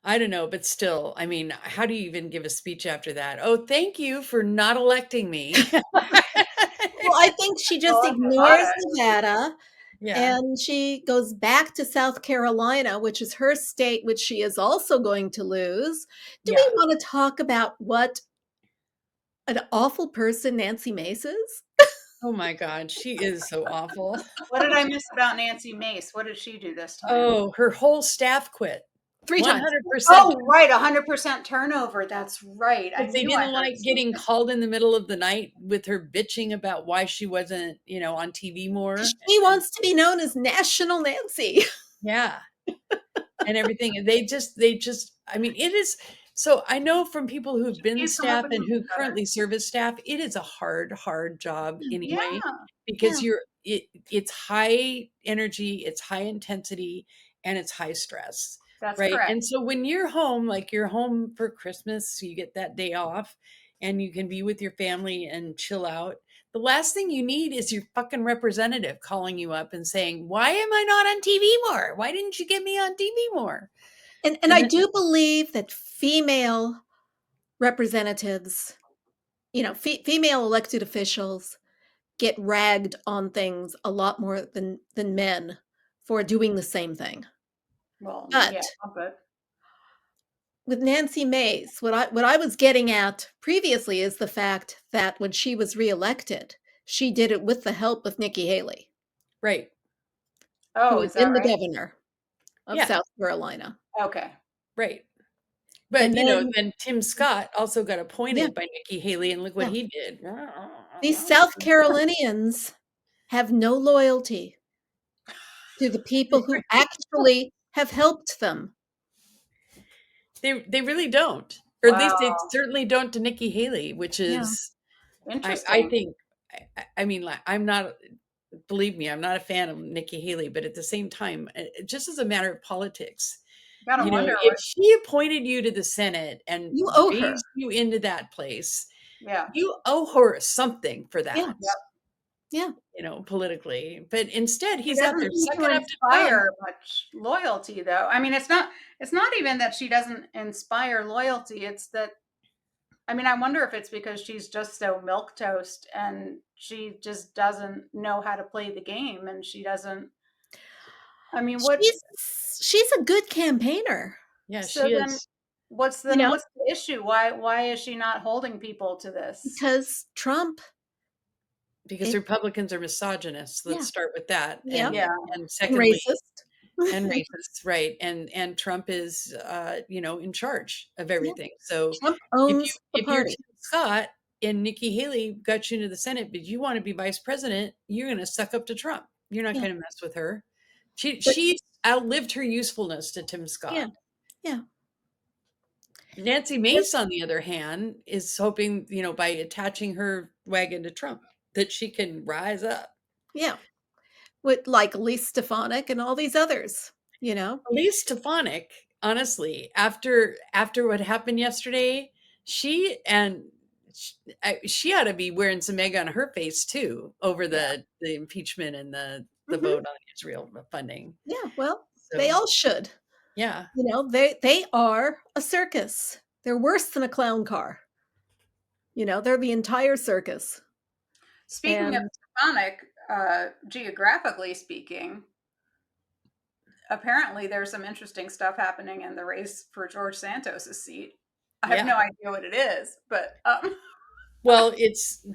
B: I don't know, but still, I mean, how do you even give a speech after that? Oh, thank you for not electing me.
A: Well, I think she just ignores Nevada.
B: Yeah.
A: And she goes back to South Carolina, which is her state, which she is also going to lose. Do we want to talk about what an awful person Nancy Mace is?
B: Oh my God, she is so awful.
C: What did I miss about Nancy Mace? What did she do this time?
B: Oh, her whole staff quit.
A: 3 times.
B: 100%.
C: Oh, right. 100% turnover. That's right.
B: They didn't like getting called in the middle of the night with her bitching about why she wasn't, on TV more.
A: She wants to be known as National Nancy.
B: Yeah. And everything. And they just, I mean, it is. So I know from people who've been staff and who currently serve as staff, it is a hard job anyway, because it's high energy, it's high intensity, and it's high stress.
C: That's
B: right.
C: correct.
B: And so when you're home, like you're home for Christmas, so you get that day off and you can be with your family and chill out. The last thing you need is your fucking representative calling you up and saying, why am I not on TV more? Why didn't you get me on TV more?
A: And I do believe that female representatives, female elected officials get ragged on things a lot more than men for doing the same thing.
C: Well,
A: But
C: yeah, but
A: with Nancy Mace, what I was getting at previously is the fact that when she was reelected, she did it with the help of Nikki Haley,
B: right.
A: who
C: oh,
A: had
C: is that
A: been the
C: right?
A: governor of
B: Yeah.
A: South Carolina.
C: Okay.
B: Right. But,
A: And
B: then Tim Scott also got appointed
A: Yeah.
B: by Nikki Haley, and look what
A: Yeah.
B: he did.
A: These South Carolinians have no loyalty to the people who actually have helped them.
B: They really don't. Or at least they
C: Wow.
B: certainly don't to Nikki Haley, which is, I
C: Interesting.
B: think, I mean, like, I'm not, believe me, I'm not a fan of Nikki Haley, but at the same time, just as a matter of politics,
C: Gotta wonder
B: if
C: what.
B: she appointed you to the Senate and
A: You owe her.
B: raised you into that place,
C: Yeah.
B: you owe her something for that.
A: Yeah. Yeah.
B: Politically. But instead,
C: She
B: he's out there
C: doesn't seem
B: sucking
C: to
B: up to Trump.
C: inspire much loyalty, though. I mean, it's not even that she doesn't inspire loyalty. It's that, I mean, I wonder if it's because she's just so milquetoast and she just doesn't know how to play the game, and she doesn't. I mean, what?
A: She's a good campaigner.
B: Yeah,
C: So
B: she
C: then,
B: is.
C: what's the issue? Why is she not holding people to this?
A: Because Trump.
B: Because Republicans are misogynists. Let's start with that.
A: Yeah.
B: And secondly,
A: racist.
B: and racist, right? And Trump is, in charge of everything. So
A: Trump owns the
B: if you're
A: party.
B: Tim Scott and Nikki Haley got you into the Senate, but you want to be vice president, you're going to suck up to Trump. You're not going to mess with her. She's outlived her usefulness to Tim Scott.
A: Yeah.
B: Nancy Mace, on the other hand, is hoping, by attaching her wagon to Trump, that she can rise up.
A: Yeah. With like Elise Stefanik and all these others,
B: Elise Stefanik, honestly, after what happened yesterday, she ought to be wearing some egg on her face too over the impeachment and the vote on Israel funding.
A: Yeah, well, they all should.
B: Yeah.
A: They are a circus. They're worse than a clown car. They're the entire circus.
C: Speaking of Stefanik, geographically speaking, apparently there's some interesting stuff happening in the race for George Santos's seat. I have no idea what it is, but
B: well, it's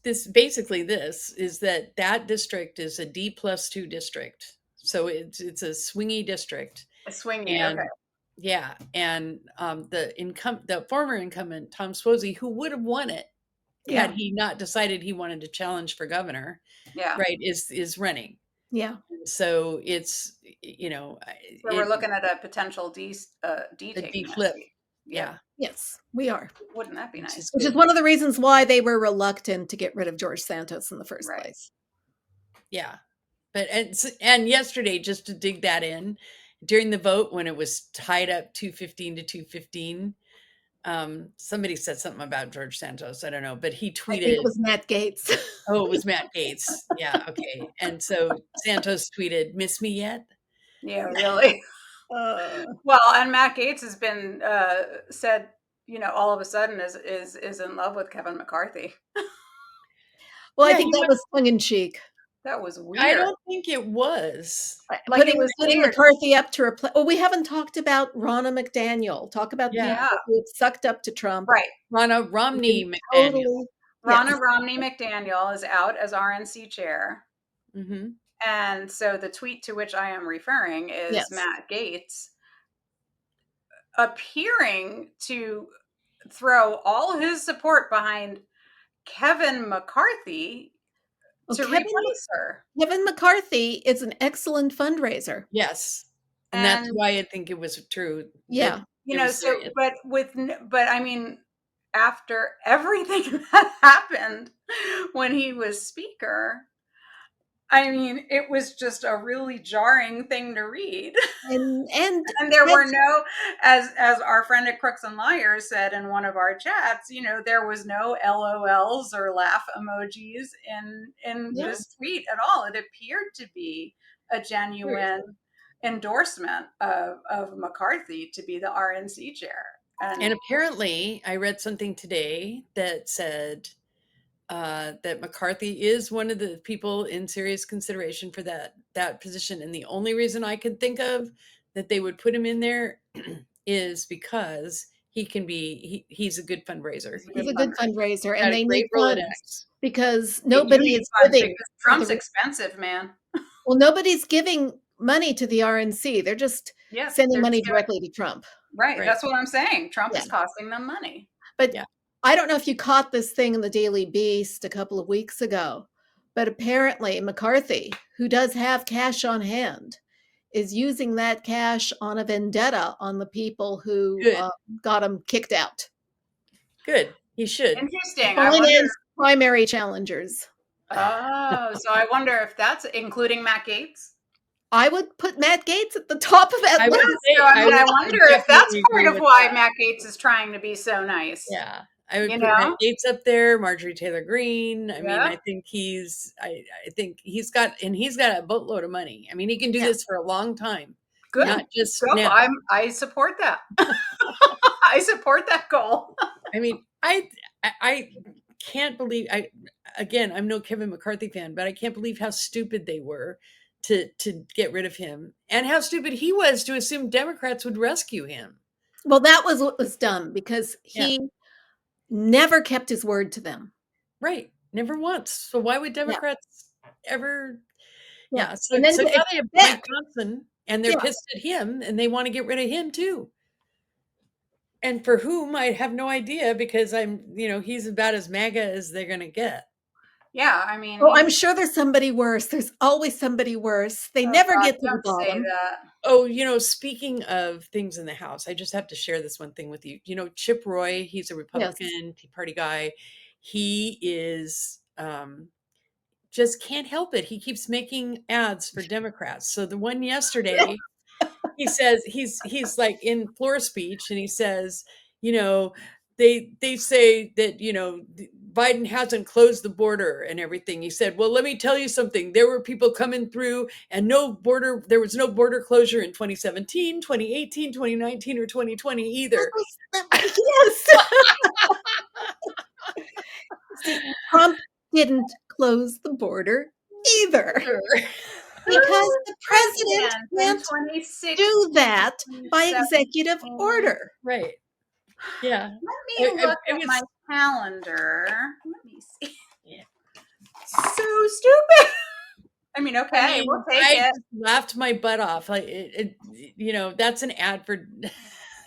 B: this basically. This is that district is a D+2 district, so it's a swingy district.
C: A swingy, okay.
B: Yeah, and the former incumbent Tom Suozzi, who would have won it had he not decided he wanted to challenge for governor, right, is running.
A: Yeah.
B: So it's
C: so we're looking at a potential D
B: flip. Yeah.
A: Yes, we are.
C: Wouldn't that be nice?
A: Which is one of the reasons why they were reluctant to get rid of George Santos in the first place. Yeah.
B: But and yesterday, just to dig that in, during the vote when it was tied up 215 to 215, somebody said something about George Santos. I don't know, but he tweeted.
A: I think it was Matt Gaetz.
B: Oh, it was Matt Gaetz. Yeah. Okay. And so Santos tweeted, "Miss me yet?"
C: Yeah, really. Well, and Matt Gaetz has been said, all of a sudden is in love with Kevin McCarthy.
A: Well, I think that was tongue in cheek.
C: That was weird.
B: I don't think it was.
A: Putting McCarthy up to replace. Well, we haven't talked about Ronna McDaniel. Talk about people who sucked up to Trump.
C: Right.
B: Ronna Romney McDaniel.
C: Ronna Romney McDaniel is out as RNC chair.
B: Mm-hmm.
C: And so the tweet to which I am referring is Matt Gaetz appearing to throw all his support behind Kevin McCarthy to replace her.
A: Kevin McCarthy is an excellent fundraiser.
B: Yes. And that's why I think it was true.
A: Yeah.
C: But I mean, after everything that happened when he was speaker, I mean, it was just a really jarring thing to read.
A: And
C: And there were no, as our friend at Crooks and Liars said in one of our chats, there was no LOLs or laugh emojis in this tweet at all. It appeared to be a genuine endorsement of McCarthy to be the RNC chair.
B: And apparently, I read something today that said that McCarthy is one of the people in serious consideration for that position. And the only reason I could think of that they would put him in there is because he's a good fundraiser.
A: He's a good fundraiser, and
B: Got a
A: they
B: great
A: need funds
B: Rolodex.
A: because
C: They do
A: nobody
C: need
A: is
C: funds
A: giving.
C: because Trump's expensive, man.
A: Well, nobody's giving money to the RNC. They're just sending money directly to Trump.
C: Right. That's what I'm saying. Trump is costing them money.
A: But I don't know if you caught this thing in the Daily Beast a couple of weeks ago, but apparently McCarthy, who does have cash on hand, is using that cash on a vendetta on the people who got him kicked out.
B: Good. He should.
C: Interesting.
A: Primary challengers.
C: Oh, so I wonder if that's including Matt Gaetz.
A: I would put Matt Gaetz at the top of that list.
C: I wonder if that's part of why Matt Gaetz is trying to be so nice.
B: Yeah. I would put Matt Gaetz up there, Marjorie Taylor Greene. I mean, I think I think he's got a boatload of money. I mean, he can do this for a long time.
C: Good.
B: Not just now.
C: I support that. I support that goal.
B: I mean, I can't believe I'm no Kevin McCarthy fan, but I can't believe how stupid they were to get rid of him, and how stupid he was to assume Democrats would rescue him.
A: Well, that was what was dumb, because he never kept his word to them.
B: Right. Never once. So why would Democrats ever? Yeah. So,
A: and then
B: so now they have Mike Johnson, and they're pissed at him, and they want to get rid of him too. And for whom, I have no idea, because he's about as MAGA as they're going to get.
C: Yeah, I mean,
A: I'm sure there's somebody worse. There's always somebody worse. They never get to the bottom.
B: Oh, speaking of things in the House, I just have to share this one thing with you. Chip Roy, he's a Republican Tea Party guy. He is just can't help it. He keeps making ads for Democrats. So the one yesterday, he says he's like in floor speech, and he says, they say that, Biden hasn't closed the border and everything. He said, well, let me tell you something. There were people coming through, and there was no border closure in 2017, 2018, 2019, or 2020 either.
A: Yes. See, Trump didn't close the border either. Because the president can't do that by executive order.
B: Right. Yeah.
C: Let me look at my calendar. Let me see. Yeah. So stupid. I mean, okay, we'll take it.
B: I laughed my butt off. Like that's an ad for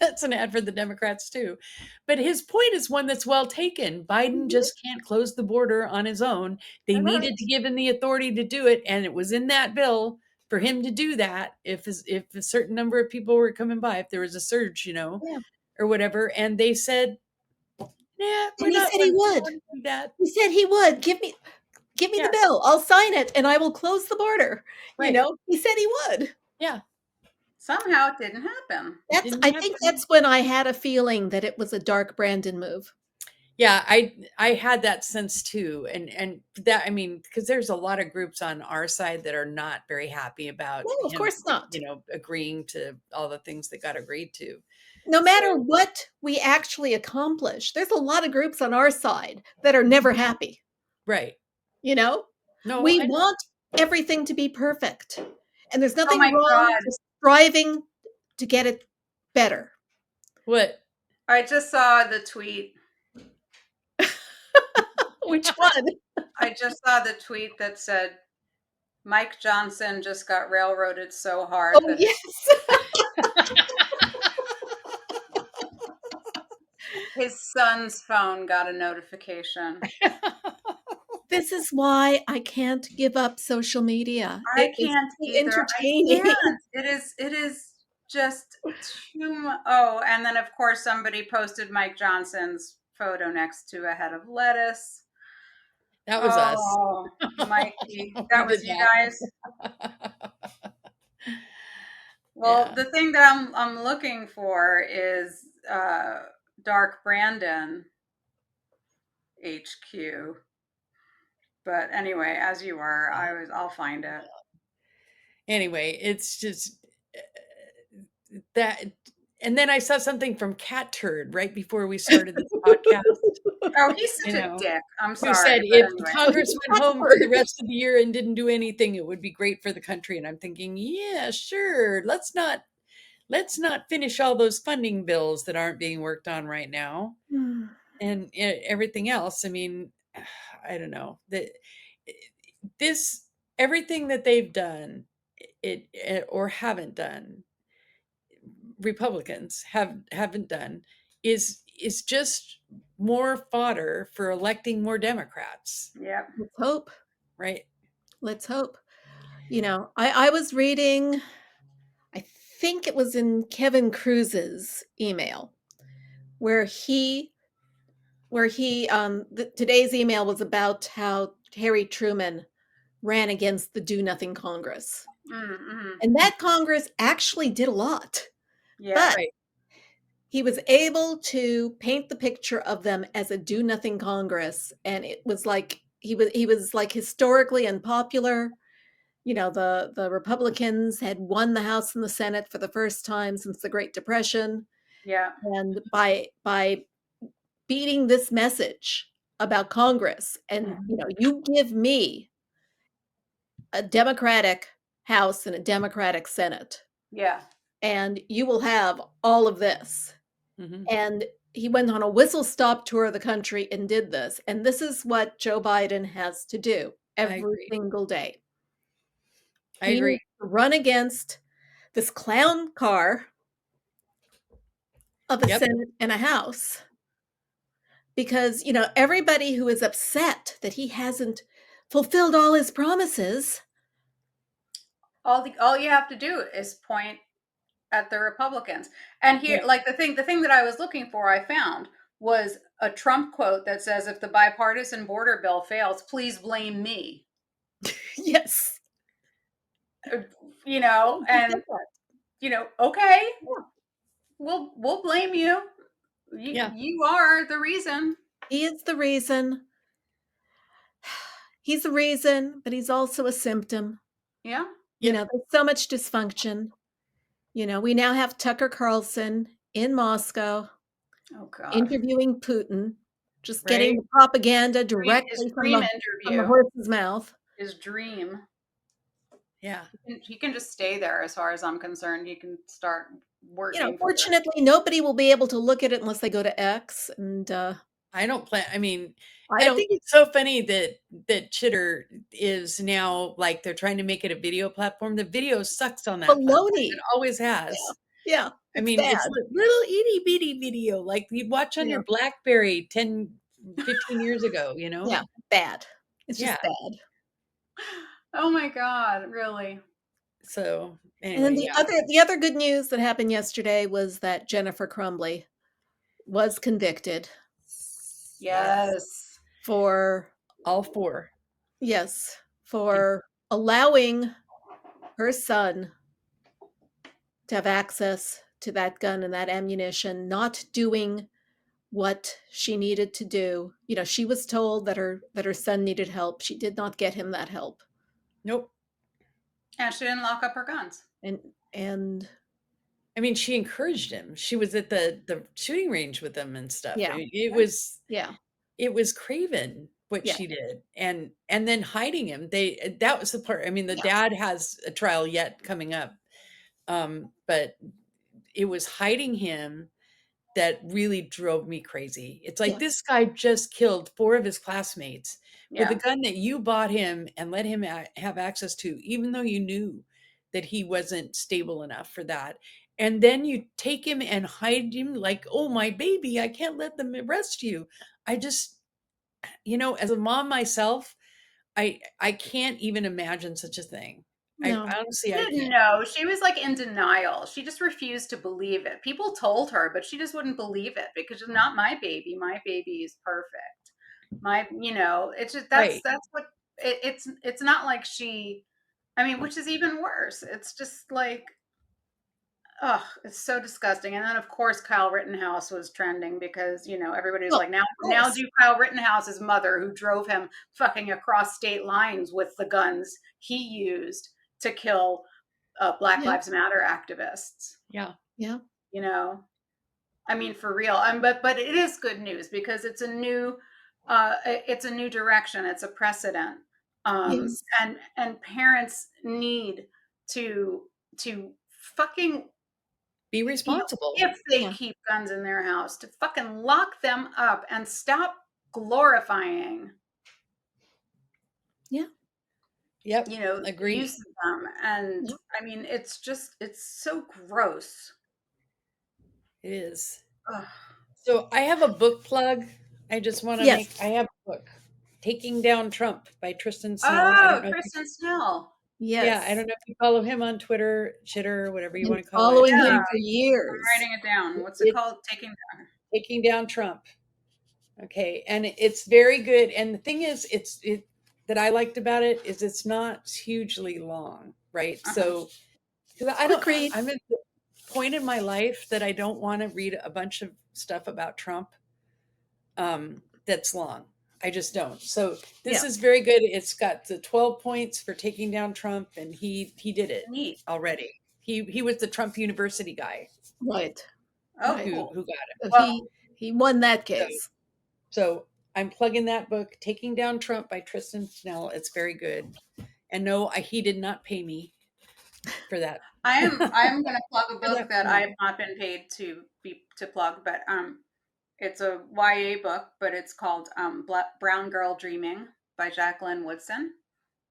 B: the Democrats too. But his point is one that's well taken. Biden just can't close the border on his own. They needed to give him the authority to do it, and it was in that bill for him to do that if a certain number of people were coming by, if there was a surge, or whatever. And they said, yeah,
A: and he said he would. He said he would. Give me the bill. I'll sign it, and I will close the border. Right. He said he would.
B: Yeah.
C: Somehow it didn't happen.
A: I think that's when I had a feeling that it was a dark Brandon move.
B: Yeah, I had that sense too, and that, I mean, because there's a lot of groups on our side that are not very happy about.
A: No, of course not.
B: Agreeing to all the things that got agreed to.
A: No matter what we actually accomplish, there's a lot of groups on our side that are never happy.
B: Right.
A: No, we want everything to be perfect, and there's nothing wrong with striving to get it better.
B: What?
C: I just saw the tweet.
A: Which one?
C: I just saw the tweet that said, Mike Johnson just got railroaded so hard.
A: Oh, yes.
C: His son's phone got a notification.
A: This is why I can't give up social media.
C: I can't either.
A: Entertaining.
C: I can't. It is just too much. Oh, and then of course somebody posted Mike Johnson's photo next to a head of lettuce.
B: That was us.
C: Oh, Mikey,
B: We
C: that
B: did
C: was you guys. Well,
B: Yeah.
C: the thing that I'm looking for is Dark Brandon HQ. But anyway, as you were, I'll find it.
B: Anyway, it's just that. And then I saw something from Cat Turd right before we started this podcast.
C: Oh, he's such
B: You
C: a
B: know,
C: dick. I'm
B: who
C: sorry,
B: said
C: but
B: if
C: anyway.
B: Congress went home for the rest of the year and didn't do anything, it would be great for the country. And I'm thinking, yeah, sure. Let's not finish all those funding bills that aren't being worked on right now, and everything else. I mean, I don't know that this everything that they've done, or haven't done, Republicans haven't done, is just more fodder for electing more Democrats.
C: Yeah.
A: Let's hope.
B: Right.
A: Let's hope. You know, I was reading, I think it was in Kevin Cruz's email, where today's email was about how Harry Truman ran against the Do Nothing Congress.
C: Mm-hmm.
A: And that Congress actually did a lot.
C: Yeah.
A: But
B: Right.
A: he was able to paint the picture of them as a do nothing Congress, and it was like he was like historically unpopular. You know, the Republicans had won the House and the Senate for the first time since the Great Depression,
C: Yeah.
A: and by beating this message about Congress, and you know, you give me a Democratic House and a Democratic Senate,
C: Yeah.
A: and you will have all of this.
B: Mm-hmm.
A: And he went on a whistle-stop tour of the country and did this. And this is what Joe Biden has to do every single day.
B: I agree.
A: Needs to run against this clown car of a Senate and a House. Because, you know, everybody who is upset that he hasn't fulfilled all his promises.
C: All you have to do is point at the Republicans. And here, like the thing that I was looking for, I found was a Trump quote that says, "If the bipartisan border bill fails, please blame me."
A: Yes.
C: You know, and you know, okay, we'll blame you. You are the reason.
A: He is the reason. He's the reason, but he's also a symptom.
C: Yeah.
A: You know, there's so much dysfunction. You know, we now have Tucker Carlson in Moscow interviewing Putin, just getting the propaganda directly from the horse's mouth.
C: His dream.
B: Yeah.
C: He can just stay there as far as I'm concerned. He can start working.
A: You know, fortunately, nobody will be able to look at it unless they go to X. And
B: I don't plan. I mean, I think it's so funny that Chitter is now like they're trying to make it a video platform. The video sucks on that.
A: Baloney.
B: It always has.
A: Yeah.
B: I mean, it's a little itty bitty video like you'd watch on your BlackBerry 10, 15 years ago, you know?
A: Yeah. Bad. It's just bad.
C: Oh my God, really?
B: So
A: and
B: anyway,
A: then the other good news that happened yesterday was that Jennifer Crumbley was convicted.
C: Yes.
B: For all four.
A: Yes. For allowing her son to have access to that gun and that ammunition, not doing what she needed to do. You know, she was told that her son needed help. She did not get him that help.
B: Nope.
C: And she didn't lock up her guns.
A: And
B: I mean, she encouraged him. She was at the shooting range with him and stuff.
A: Yeah.
B: I mean, it was craven what she did. And then hiding him. That was the part. I mean, the dad has a trial yet coming up. But it was hiding him that really drove me crazy. It's like this guy just killed 4 of his classmates with a gun that you bought him and let him have access to, even though you knew that he wasn't stable enough for that. And then you take him and hide him like, oh, my baby, I can't let them arrest you. I just, you know, as a mom myself, I can't even imagine such a thing.
A: No.
B: I honestly,
C: I didn't know. She was like in denial. She just refused to believe it. People told her, but she just wouldn't believe it because not my baby. My baby is perfect. It's just
B: Right.
C: that's what it's not like she, I mean, which is even worse. It's just like, oh, it's so disgusting. And then of course Kyle Rittenhouse was trending because, everybody's
A: Well,
C: like, now
A: of course.
C: do Kyle Rittenhouse's mother, who drove him fucking across state lines with the guns he used to kill Black
A: Yeah.
C: Lives Matter activists.
B: Yeah.
A: Yeah.
C: I mean, for real. But it is good news because it's a new direction. It's a precedent.
A: Yes.
C: And parents need to fucking,
B: Be responsible.
C: if they
A: Yeah.
C: keep guns in their house, to fucking lock them up and stop glorifying,
A: Yeah.
B: Yep.
C: the
B: Agreed.
C: use of them. And
A: Yep.
C: I mean, it's so gross.
B: It is.
C: Ugh.
B: So I have a book plug. I just want to
A: Yes.
B: I have a book, Taking Down Trump by Tristan Snell. I
C: Oh,
B: don't know.
C: Kristen Snell.
A: Yes.
B: Yeah, I don't know if you follow him on Twitter, Chitter, whatever you
A: Been
B: want to call
A: following
B: it.
A: him
C: Yeah.
A: for years.
C: I'm writing it down. What's it called?
B: Taking Down Trump. Okay, and it's very good. And the thing is, that I liked about it is it's not hugely long, right?
C: Uh-huh.
B: So, because
A: Agreed.
B: I'm at the point in my life that I don't want to read a bunch of stuff about Trump that's long. I just don't. So this is very good. It's got the 12 points for taking down Trump, and he did it
C: Neat.
B: already. He was the Trump University guy.
A: Right.
C: Oh,
A: Right.
C: cool.
B: Who got it.
C: Well,
A: He won that case.
B: So I'm plugging that book, Taking Down Trump by Tristan Snell. It's very good. And no, he did not pay me for that.
C: I'm going to plug a book that I have not been paid to plug, but it's a YA book, but it's called Brown Girl Dreaming by Jacqueline Woodson.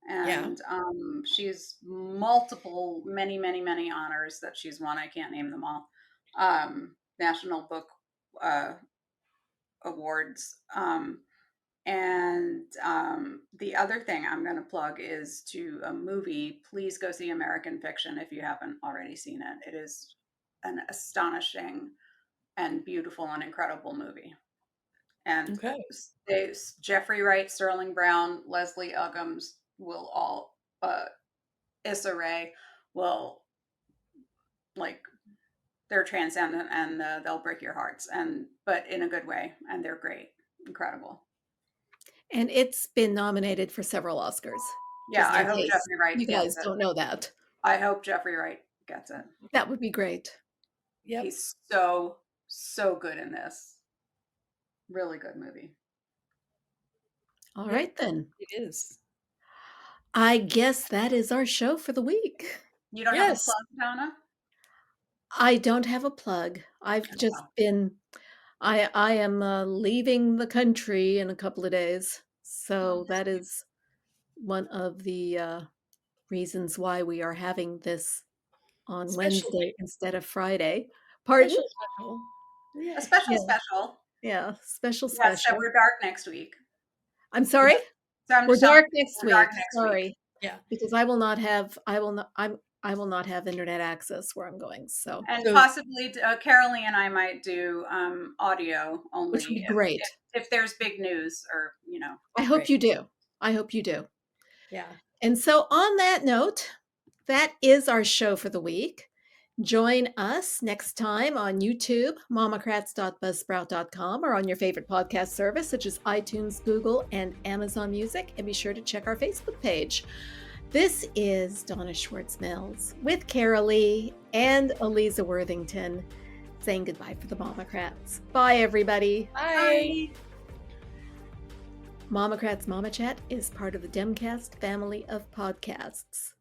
C: And she's many, many, many honors that she's won. I can't name them all. National Book Awards. And the other thing I'm going to plug is to a movie. Please go see American Fiction if you haven't already seen it. It is an astonishing and beautiful and incredible movie. And Jeffrey Wright, Sterling Brown, Leslie Uggams will all, Issa Rae will, like, they're transcendent, and they'll break your hearts, but in a good way. And they're great, incredible.
A: And it's been nominated for several Oscars.
C: Yeah, I hope Jeffrey Wright
A: You guys don't know that.
C: I hope Jeffrey Wright gets it.
A: That would be great.
B: Yep.
C: He's so good in this. Really good movie.
A: All right, then.
B: It is.
A: I guess that is our show for the week.
C: You don't have a plug, Donna?
A: I don't have a plug. I've just been, I am leaving the country in a couple of days. So that is one of the reasons why we are having this on Wednesday instead of Friday. Pardon?
B: Special.
C: Yeah. A special.
A: Yeah, special.
C: Yeah, so we're dark next week.
A: I'm sorry?
C: So
A: we're dark next week.
C: Sorry.
A: Week. Yeah. Because I will not have internet access where I'm going. So
C: possibly Karoli and I might do audio only.
A: Which would be great.
C: If there's big news or,
A: I hope you do. I hope you do.
B: Yeah.
A: And so on that note, that is our show for the week. Join us next time on YouTube, MOMocrats.buzzsprout.com, or on your favorite podcast service such as iTunes, Google, and Amazon Music. And be sure to check our Facebook page. This is Donna Schwartz Mills with Karoli and Aliza Worthington saying goodbye for the MOMocrats. Bye, everybody.
B: Bye.
A: MOMocrats MOMochat is part of the Demcast family of podcasts.